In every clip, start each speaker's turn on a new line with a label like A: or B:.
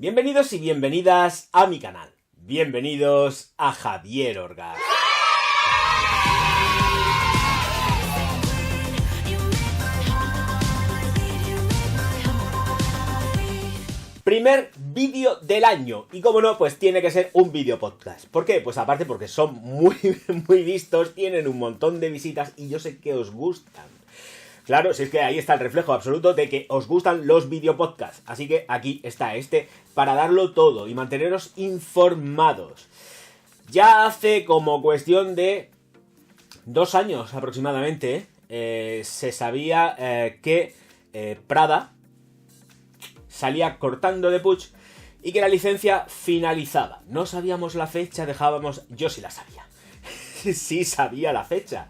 A: Bienvenidos y bienvenidas a mi canal. Bienvenidos a Javier Orgaz. Primer vídeo del año. Y como no, pues tiene que ser un vídeo podcast. ¿Por qué? Pues aparte porque son muy vistos, tienen un montón de visitas y yo sé que os gustan. Claro, si es que ahí está el reflejo absoluto de que os gustan los videopodcasts. Así que aquí está para darlo todo y manteneros informados. Ya hace como cuestión de 2 años aproximadamente, se sabía que Prada salía cortando de Puig y que la licencia finalizaba. No sabíamos la fecha, yo sí la sabía. Sí sabía la fecha.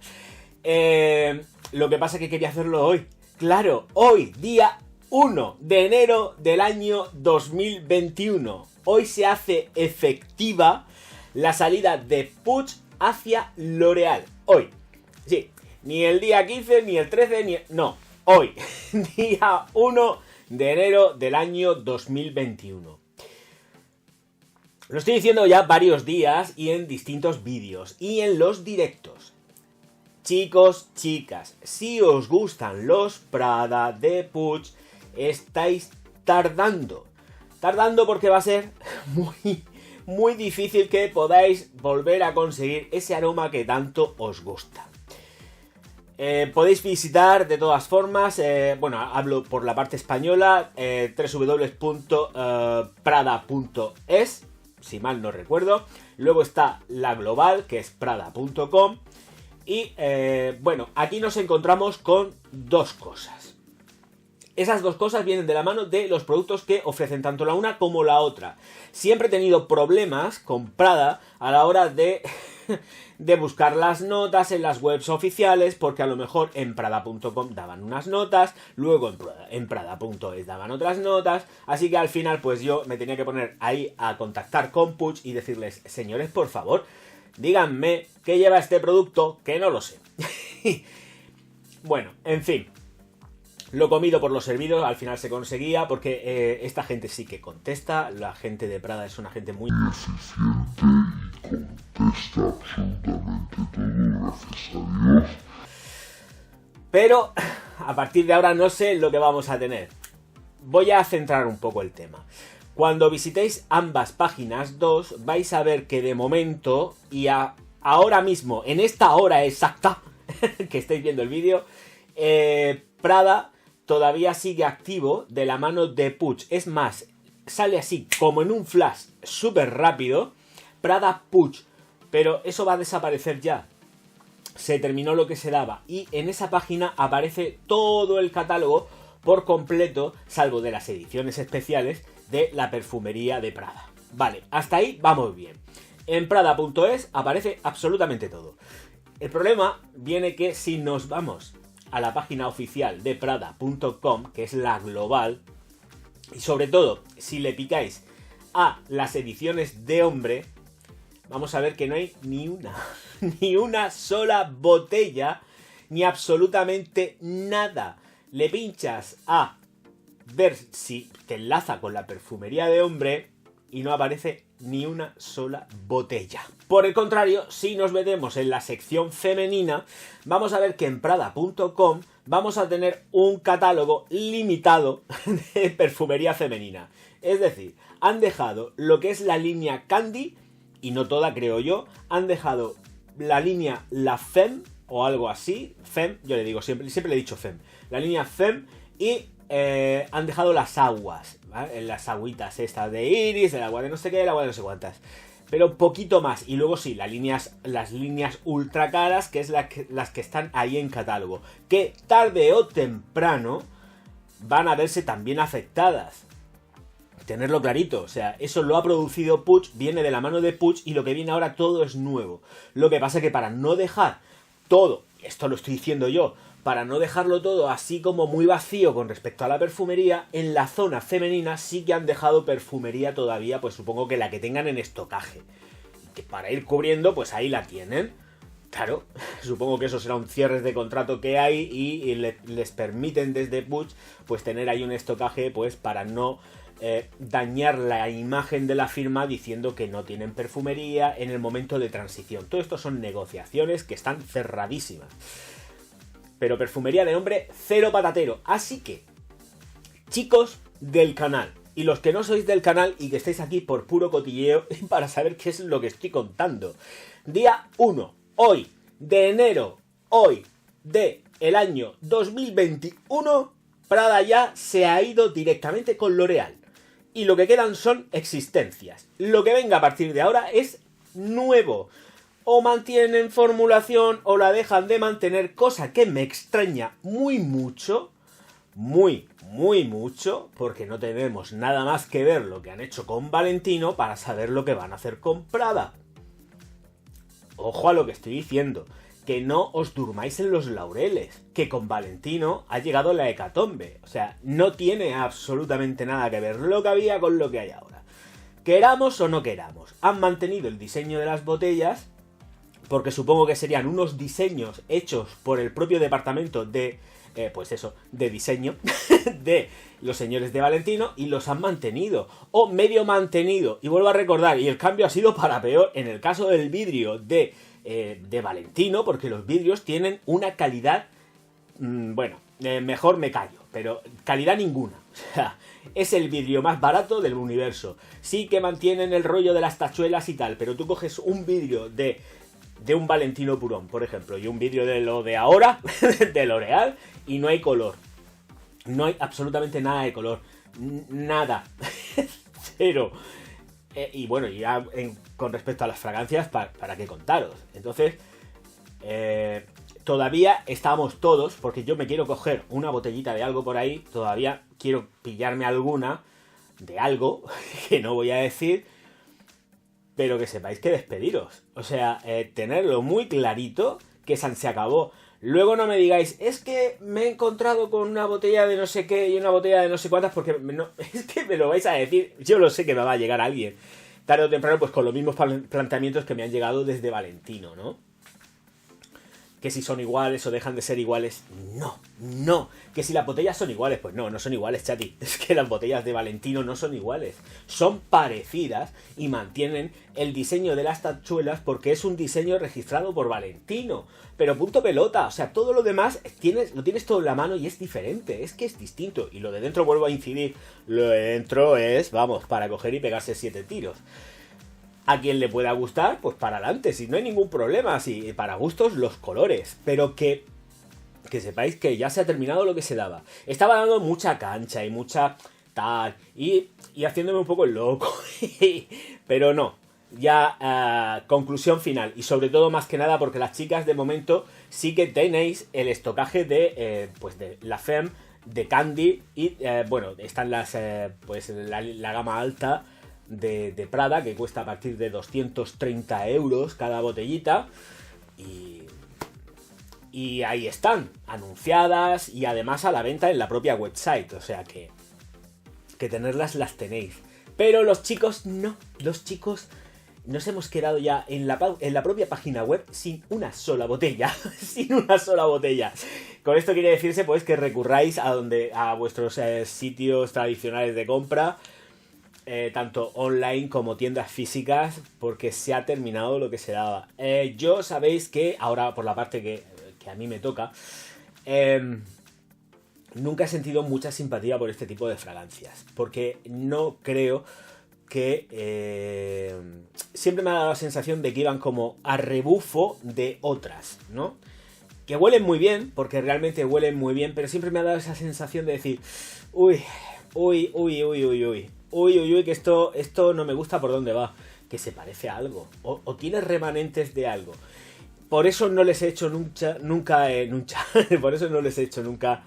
A: Lo que pasa es que quería hacerlo hoy. Claro, hoy, día 1 de enero del año 2021. Hoy se hace efectiva la salida de Puig hacia L'Oréal. Hoy. Sí, ni el día 15, ni el 13, No, hoy. Día 1 de enero del año 2021. Lo estoy diciendo ya varios días y en distintos vídeos y en los directos. Chicos, chicas, si os gustan los Prada de Puig, estáis tardando. Tardando porque va a ser muy difícil que podáis volver a conseguir ese aroma que tanto os gusta. Podéis visitar de todas formas, hablo por la parte española, www.prada.es, si mal no recuerdo. Luego está la global, que es prada.com. Y aquí nos encontramos con dos cosas. Esas dos cosas vienen de la mano de los productos que ofrecen tanto la una como la otra. Siempre he tenido problemas con Prada a la hora de buscar las notas en las webs oficiales, porque a lo mejor en prada.com daban unas notas, luego en prada.es daban otras notas, así que al final pues yo me tenía que poner ahí a contactar con Puig y decirles: señores, por favor, díganme qué lleva este producto, que no lo sé. Bueno, en fin. Lo comido por los servidos, al final se conseguía, porque esta gente sí que contesta. La gente de Prada es una gente muy
B: eficiente y contesta absolutamente todo, gracias a Dios.
A: Pero a partir de ahora no sé lo que vamos a tener. Voy a centrar un poco el tema. Cuando visitéis ambas páginas 2, vais a ver que de momento, y ahora mismo, en esta hora exacta que estáis viendo el vídeo, Prada todavía sigue activo de la mano de Puig. Es más, sale así como en un flash súper rápido, Prada Puig, pero eso va a desaparecer ya. Se terminó lo que se daba y en esa página aparece todo el catálogo por completo, salvo de las ediciones especiales de la perfumería de Prada. Vale, hasta ahí vamos bien. En prada.es aparece absolutamente todo. El problema viene que si nos vamos a la página oficial de prada.com, que es la global, y sobre todo si le picáis a las ediciones de hombre, vamos a ver que no hay ni una sola botella, ni absolutamente nada. Le pinchas a ver si te enlaza con la perfumería de hombre y no aparece ni una sola botella. Por el contrario, si nos metemos en la sección femenina, vamos a ver que en prada.com vamos a tener un catálogo limitado de perfumería femenina. Es decir, han dejado lo que es la línea Candy, y no toda creo yo, han dejado la línea La Femme o algo así, Femme, yo le digo siempre le he dicho Femme, la línea Femme, y han dejado las aguas, ¿vale? Las agüitas estas de iris, el agua de no sé qué, el agua de no sé cuántas. Pero poquito más. Y luego sí, las líneas ultra caras, que es las que están ahí en catálogo. Que tarde o temprano van a verse también afectadas. Tenerlo clarito. O sea, eso lo ha producido Puig, viene de la mano de Puig y lo que viene ahora todo es nuevo. Lo que pasa es que para no dejar todo, esto lo estoy diciendo yo, para no dejarlo todo así como muy vacío con respecto a la perfumería, en la zona femenina sí que han dejado perfumería todavía, pues supongo que la que tengan en estocaje. Que para ir cubriendo, pues ahí la tienen. Claro, supongo que eso será un cierre de contrato que hay y les permiten desde Puig pues tener ahí un estocaje pues para no dañar la imagen de la firma diciendo que no tienen perfumería en el momento de transición. Todo esto son negociaciones que están cerradísimas. Pero perfumería de hombre, cero patatero. Así que, chicos del canal, y los que no sois del canal y que estáis aquí por puro cotilleo para saber qué es lo que estoy contando. Día 1, hoy, de enero, hoy, de el año 2021, Prada ya se ha ido directamente con L'Oréal. Y lo que quedan son existencias. Lo que venga a partir de ahora es nuevo. O mantienen formulación o la dejan de mantener, cosa que me extraña muy mucho. Muy mucho, porque no tenemos nada más que ver lo que han hecho con Valentino para saber lo que van a hacer con Prada. Ojo a lo que estoy diciendo, que no os durmáis en los laureles, que con Valentino ha llegado la hecatombe, o sea, no tiene absolutamente nada que ver lo que había con lo que hay ahora. Queramos o no queramos, han mantenido el diseño de las botellas, porque supongo que serían unos diseños hechos por el propio departamento de de diseño de los señores de Valentino, y los han mantenido, o medio mantenido, y vuelvo a recordar, y el cambio ha sido para peor en el caso del vidrio de Valentino, porque los vidrios tienen una calidad, mejor me callo, pero calidad ninguna, o sea, es el vidrio más barato del universo, sí que mantienen el rollo de las tachuelas y tal, pero tú coges un vidrio de un Valentino Purón, por ejemplo, y un vidrio de lo de ahora, de L'Oréal, y no hay color. No hay absolutamente nada de color. Nada. Cero. Y bueno, ya con respecto a las fragancias, ¿para qué contaros? Entonces, todavía estamos todos, porque yo me quiero coger una botellita de algo por ahí, todavía quiero pillarme alguna de algo, que no voy a decir, pero que sepáis que despediros. O sea, tenerlo muy clarito, que se acabó. Luego no me digáis, es que me he encontrado con una botella de no sé qué y una botella de no sé cuántas, porque es que me lo vais a decir. Yo lo sé que me va a llegar alguien, tarde o temprano, pues con los mismos planteamientos que me han llegado desde Valentino, ¿no? Que si son iguales o dejan de ser iguales, no. Que si las botellas son iguales, pues no son iguales, chati. Es que las botellas de Valentino no son iguales. Son parecidas y mantienen el diseño de las tachuelas porque es un diseño registrado por Valentino. Pero punto pelota, o sea, todo lo demás lo tienes todo en la mano y es diferente, es que es distinto. Y lo de dentro, vuelvo a incidir, lo de dentro es, vamos, para coger y pegarse 7 tiros. A quien le pueda gustar, pues para adelante, si no hay ningún problema, si para gustos los colores, pero que sepáis que ya se ha terminado lo que se daba. Estaba dando mucha cancha y mucha tal, y haciéndome un poco el loco, pero no, ya conclusión final, y sobre todo más que nada porque las chicas de momento sí que tenéis el estocaje de la Femme, de Candy, y están las la gama alta de Prada, que cuesta a partir de 230 euros cada botellita, y ahí están, anunciadas y además a la venta en la propia website, o sea que tenerlas las tenéis. Pero los chicos no, los chicos nos hemos quedado ya en la propia página web sin una sola botella, sin una sola botella. Con esto quiere decirse pues que recurráis a vuestros sitios tradicionales de compra, tanto online como tiendas físicas, porque se ha terminado lo que se daba. Yo sabéis que, ahora por la parte que a mí me toca, nunca he sentido mucha simpatía por este tipo de fragancias, porque no creo que... siempre me ha dado la sensación de que iban como a rebufo de otras, ¿no? Que huelen muy bien, porque realmente huelen muy bien, pero siempre me ha dado esa sensación de decir, uy, que esto no me gusta por dónde va, que se parece a algo, o tiene remanentes de algo. Por eso no les he hecho nunca por eso no les he hecho nunca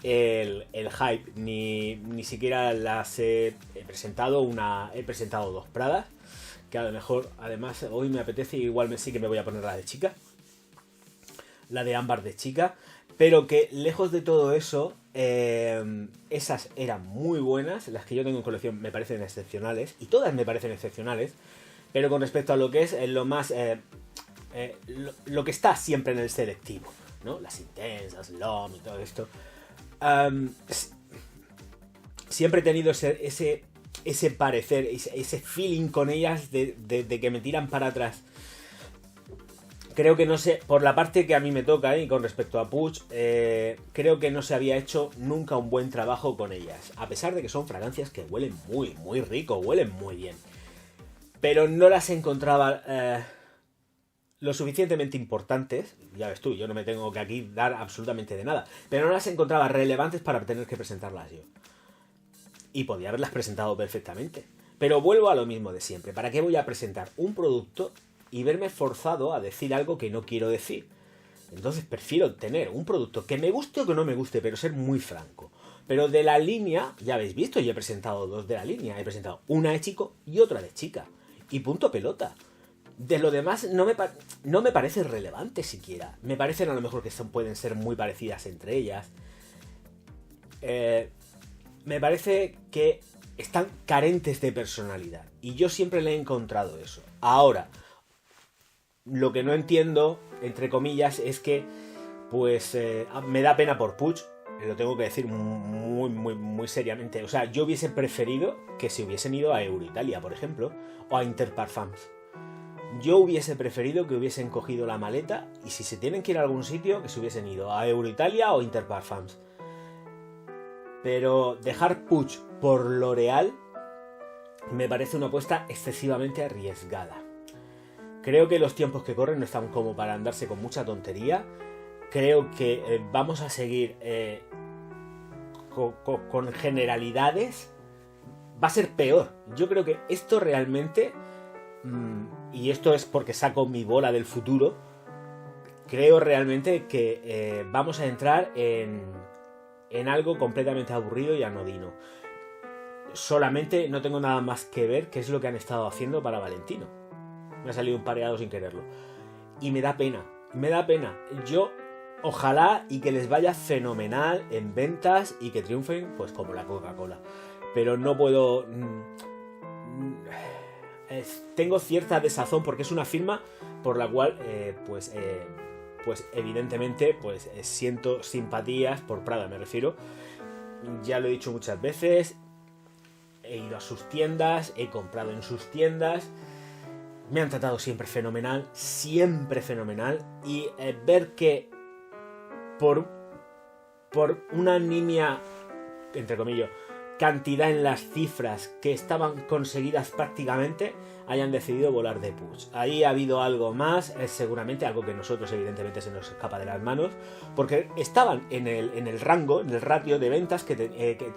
A: el hype, ni siquiera las he presentado he presentado 2 Pradas, que a lo mejor, además, hoy me apetece, igual sí que me voy a poner la de chica, la de ámbar de chica, pero que lejos de todo eso, esas eran muy buenas, las que yo tengo en colección me parecen excepcionales, y todas me parecen excepcionales, pero con respecto a lo que es lo más... lo que está siempre en el selectivo, ¿no? Las intensas, LOM y todo esto. Siempre he tenido ese ese parecer, ese feeling con ellas de que me tiran para atrás. Creo que no sé, por la parte que a mí me toca, y con respecto a Puig, creo que no se había hecho nunca un buen trabajo con ellas. A pesar de que son fragancias que huelen muy, muy rico, huelen muy bien. Pero no las encontraba lo suficientemente importantes. Ya ves tú, yo no me tengo que aquí dar absolutamente de nada. Pero no las encontraba relevantes para tener que presentarlas yo. Y podía haberlas presentado perfectamente. Pero vuelvo a lo mismo de siempre. ¿Para qué voy a presentar un producto y verme forzado a decir algo que no quiero decir? Entonces prefiero tener un producto que me guste o que no me guste, pero ser muy franco. Pero de la línea, ya habéis visto, yo he presentado dos de la línea. He presentado una de chico y otra de chica. Y punto pelota. De lo demás no me parece relevante siquiera. Me parecen a lo mejor que pueden ser muy parecidas entre ellas. Me parece que están carentes de personalidad. Y yo siempre le he encontrado eso. Ahora, lo que no entiendo, entre comillas, es que pues me da pena por Puig. Lo tengo que decir muy, muy, muy seriamente. O sea, yo hubiese preferido que se hubiesen ido a Euroitalia, por ejemplo, o a Interparfums. Yo hubiese preferido que hubiesen cogido la maleta y si se tienen que ir a algún sitio, que se hubiesen ido a Euroitalia o Interparfums. Pero dejar Puig por L'Oréal me parece una apuesta excesivamente arriesgada. Creo que los tiempos que corren no están como para andarse con mucha tontería. Creo que vamos a seguir con generalidades. Va a ser peor. Yo creo que esto realmente, y esto es porque saco mi bola del futuro, creo realmente que vamos a entrar en algo completamente aburrido y anodino. Solamente no tengo nada más que ver qué es lo que han estado haciendo para Valentino. Me ha salido un pareado sin quererlo. Y me da pena. Me da pena. Yo, ojalá y que les vaya fenomenal en ventas y que triunfen, pues como la Coca-Cola. Pero no puedo... tengo cierta desazón porque es una firma por la cual, pues evidentemente, pues siento simpatías por Prada, me refiero. Ya lo he dicho muchas veces. He ido a sus tiendas, he comprado en sus tiendas. Me han tratado siempre fenomenal, y ver que por una nimia, entre comillas, cantidad en las cifras que estaban conseguidas prácticamente, hayan decidido volar de Puig. Ahí ha habido algo más, seguramente algo que nosotros evidentemente se nos escapa de las manos, porque estaban en el rango, en el ratio de ventas que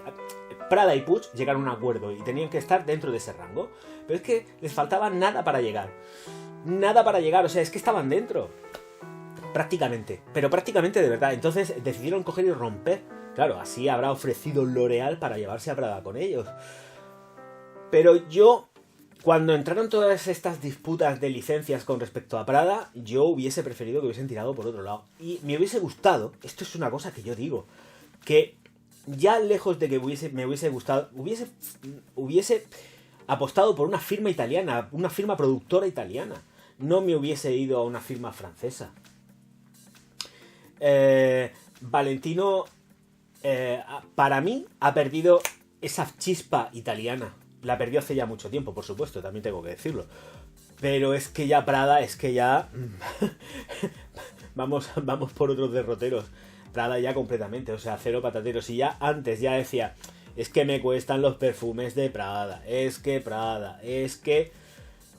A: Prada y Puig llegaron a un acuerdo y tenían que estar dentro de ese rango. Pero es que les faltaba nada para llegar. Nada para llegar, o sea, es que estaban dentro. Prácticamente, pero prácticamente de verdad. Entonces decidieron coger y romper. Claro, así habrá ofrecido L'Oréal para llevarse a Prada con ellos. Pero yo, cuando entraron todas estas disputas de licencias con respecto a Prada, yo hubiese preferido que hubiesen tirado por otro lado. Y me hubiese gustado, esto es una cosa que yo digo, que ya lejos de que me hubiese gustado, hubiese apostado por una firma italiana, una firma productora italiana. No me hubiese ido a una firma francesa. Valentino, para mí, ha perdido esa chispa italiana. La perdió hace ya mucho tiempo, por supuesto, también tengo que decirlo. Pero es que ya Prada, vamos por otros derroteros. Prada ya completamente, o sea, cero patateros. Y ya antes ya decía, es que me cuestan los perfumes de Prada, es que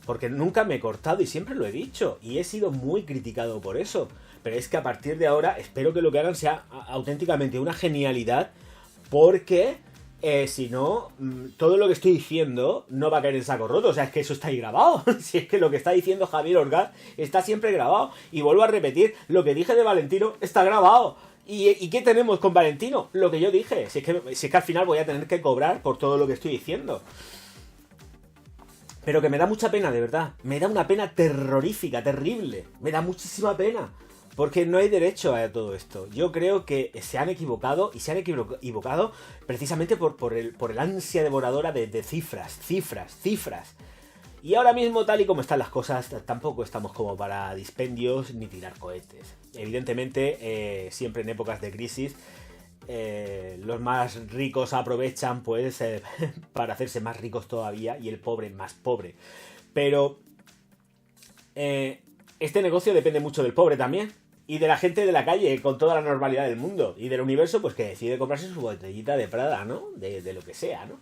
A: porque nunca me he cortado y siempre lo he dicho, y he sido muy criticado por eso. Pero es que a partir de ahora espero que lo que hagan sea auténticamente una genialidad, porque si no, todo lo que estoy diciendo no va a caer en saco roto. O sea, es que eso está ahí grabado. Si es que lo que está diciendo Javier Orgaz está siempre grabado. Y vuelvo a repetir, lo que dije de Valentino está grabado. ¿Y qué tenemos con Valentino? Lo que yo dije. Si es que al final voy a tener que cobrar por todo lo que estoy diciendo. Pero que me da mucha pena, de verdad. Me da una pena terrorífica, terrible. Me da muchísima pena. Porque no hay derecho a todo esto. Yo creo que se han equivocado. Y se han equivocado precisamente por el ansia devoradora de cifras. Y ahora mismo, tal y como están las cosas, tampoco estamos como para dispendios ni tirar cohetes. Evidentemente, siempre en épocas de crisis, los más ricos aprovechan pues para hacerse más ricos todavía y el pobre más pobre. Pero este negocio depende mucho del pobre también. Y de la gente de la calle, con toda la normalidad del mundo. Y del universo, pues que decide comprarse su botellita de Prada, ¿no? De lo que sea, ¿no?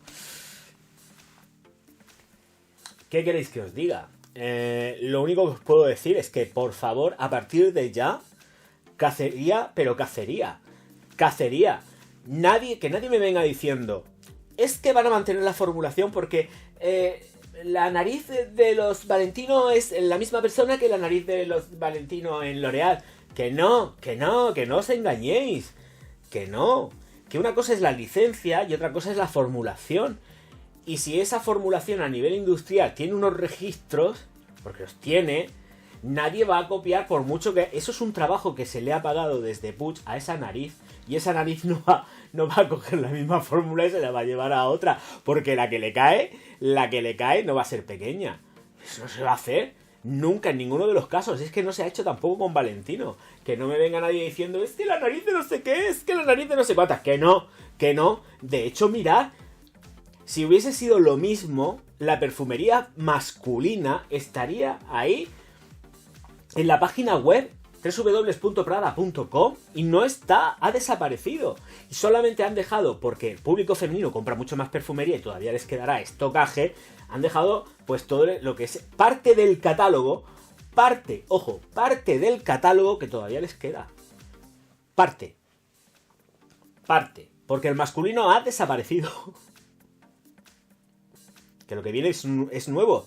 A: ¿Qué queréis que os diga? Lo único que os puedo decir es que, por favor, a partir de ya, cacería, pero cacería. Cacería. Que nadie me venga diciendo, es que van a mantener la formulación porque la nariz de los Valentino es la misma persona que la nariz de los Valentino en L'Oréal. Que no os engañéis. Que no. Que una cosa es la licencia y otra cosa es la formulación. Y si esa formulación a nivel industrial tiene unos registros, porque los tiene, nadie va a copiar por mucho que... Eso es un trabajo que se le ha pagado desde Puig a esa nariz. Y esa nariz no va a coger la misma fórmula y se la va a llevar a otra. Porque la que le cae no va a ser pequeña. Eso no se va a hacer. Nunca, en ninguno de los casos. Es que no se ha hecho tampoco con Valentino. Que no me venga nadie diciendo, es que la nariz de no sé qué, es que la nariz de no sé cuántas. Que no. De hecho, mirad, si hubiese sido lo mismo, la perfumería masculina estaría ahí en la página web www.prada.com y no está, ha desaparecido. Y solamente han dejado, porque el público femenino compra mucho más perfumería y todavía les quedará estocaje, han dejado pues todo lo que es parte del catálogo, parte del catálogo que todavía les queda. Parte. Porque el masculino ha desaparecido. Que lo que viene es nuevo.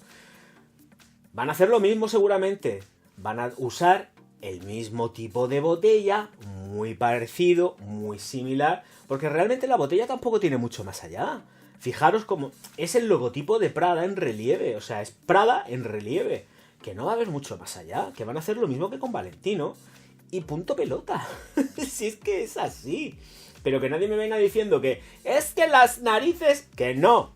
A: Van a hacer lo mismo seguramente. Van a usar el mismo tipo de botella, muy parecido, muy similar, porque realmente la botella tampoco tiene mucho más allá. Fijaros cómo es el logotipo de Prada en relieve, o sea, es Prada en relieve, que no va a haber mucho más allá, que van a hacer lo mismo que con Valentino, y punto pelota. Si es que es así. Pero que nadie me venga diciendo que es que las narices... Que no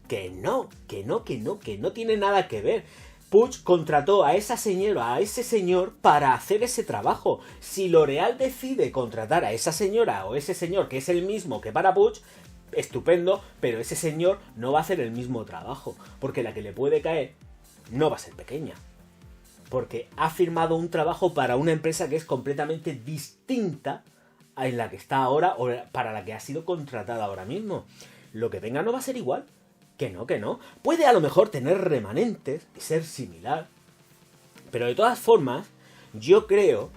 A: tiene nada que ver. Puig contrató a esa señora, a ese señor, para hacer ese trabajo. Si L'Oréal decide contratar a esa señora o ese señor, que es el mismo que para Puig, estupendo, pero ese señor no va a hacer el mismo trabajo. Porque la que le puede caer no va a ser pequeña. Porque ha firmado un trabajo para una empresa que es completamente distinta en la que está ahora o para la que ha sido contratada ahora mismo. Lo que venga no va a ser igual. Que no. Puede a lo mejor tener remanentes y ser similar. Pero de todas formas, yo creo,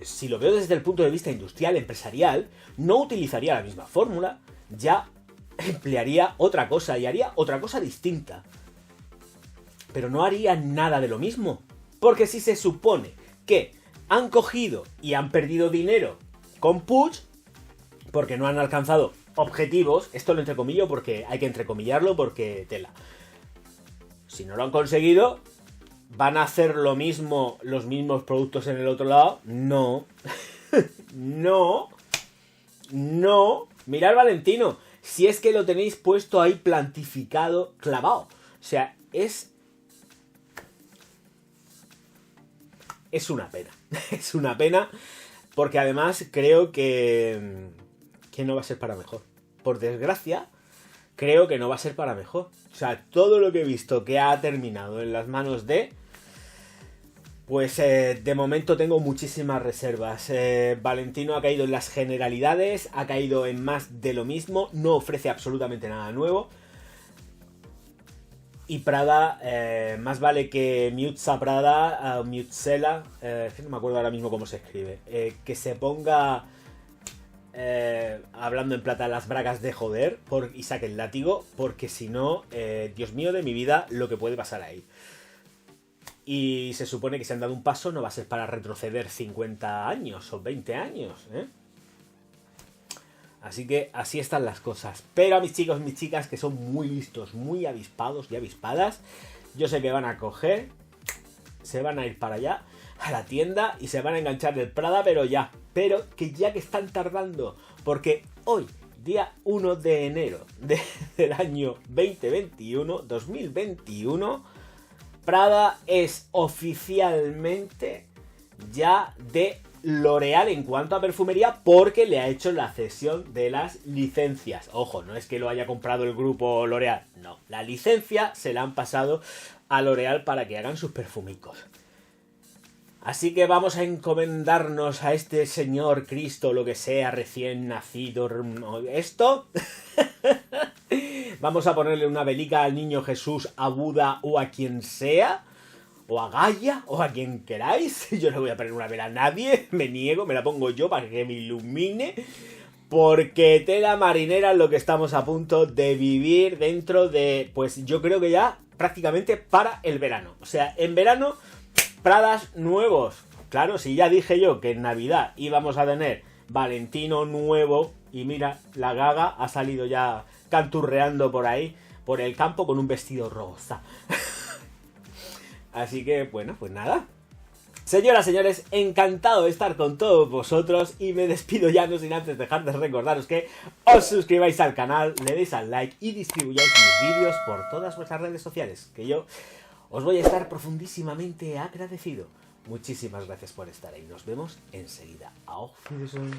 A: si lo veo desde el punto de vista industrial, empresarial, no utilizaría la misma fórmula, ya emplearía otra cosa y haría otra cosa distinta. Pero no haría nada de lo mismo. Porque si se supone que han cogido y han perdido dinero con Puig, porque no han alcanzado objetivos, esto lo entrecomillo porque hay que entrecomillarlo porque tela. Si no lo han conseguido, ¿van a hacer lo mismo, los mismos productos en el otro lado? No. No. Mirad Valentino, si es que lo tenéis puesto ahí plantificado, clavado. O sea, es una pena. Es una pena porque además creo que no va a ser para mejor. Por desgracia, creo que no va a ser para mejor. O sea, todo lo que he visto que ha terminado en las manos de... Pues de momento tengo muchísimas reservas. Valentino ha caído en las generalidades, ha caído en más de lo mismo, no ofrece absolutamente nada nuevo. Y Prada, más vale que Miuccia Prada, Miuccella, no me acuerdo ahora mismo cómo se escribe, que se ponga... hablando en plata, las bragas de joder y saque el látigo, porque si no, Dios mío de mi vida, lo que puede pasar ahí. Y se supone que si han dado un paso no va a ser para retroceder 50 años o 20 años, Así que así están las cosas. Pero a mis chicos, mis chicas, que son muy listos, muy avispados y avispadas, yo sé que van a coger, se van a ir para allá a la tienda y se van a enganchar el Prada, pero que están tardando, porque hoy, día 1 de enero del año 2021, Prada es oficialmente ya de L'Oréal en cuanto a perfumería porque le ha hecho la cesión de las licencias. Ojo, no es que lo haya comprado el grupo L'Oréal, no. La licencia se la han pasado a L'Oréal para que hagan sus perfumicos. Así que vamos a encomendarnos a este señor Cristo, lo que sea, recién nacido, esto. Vamos a ponerle una velica al niño Jesús, a Buda o a quien sea, o a Gaia, o a quien queráis. Yo no voy a poner una vela a nadie, me niego, me la pongo yo para que me ilumine. Porque tela marinera es lo que estamos a punto de vivir dentro de, pues yo creo que ya prácticamente para el verano. O sea, en verano... Pradas nuevos. Claro, si ya dije yo que en Navidad íbamos a tener Valentino nuevo y mira, la Gaga ha salido ya canturreando por ahí, por el campo con un vestido rosa. Así que, bueno, pues nada. Señoras, señores, encantado de estar con todos vosotros y me despido ya no sin antes dejar de recordaros que os suscribáis al canal, le deis al like y distribuyáis mis vídeos por todas vuestras redes sociales, que yo... os voy a estar profundísimamente agradecido. Muchísimas gracias por estar ahí. Nos vemos enseguida. Auf Wiedersehen.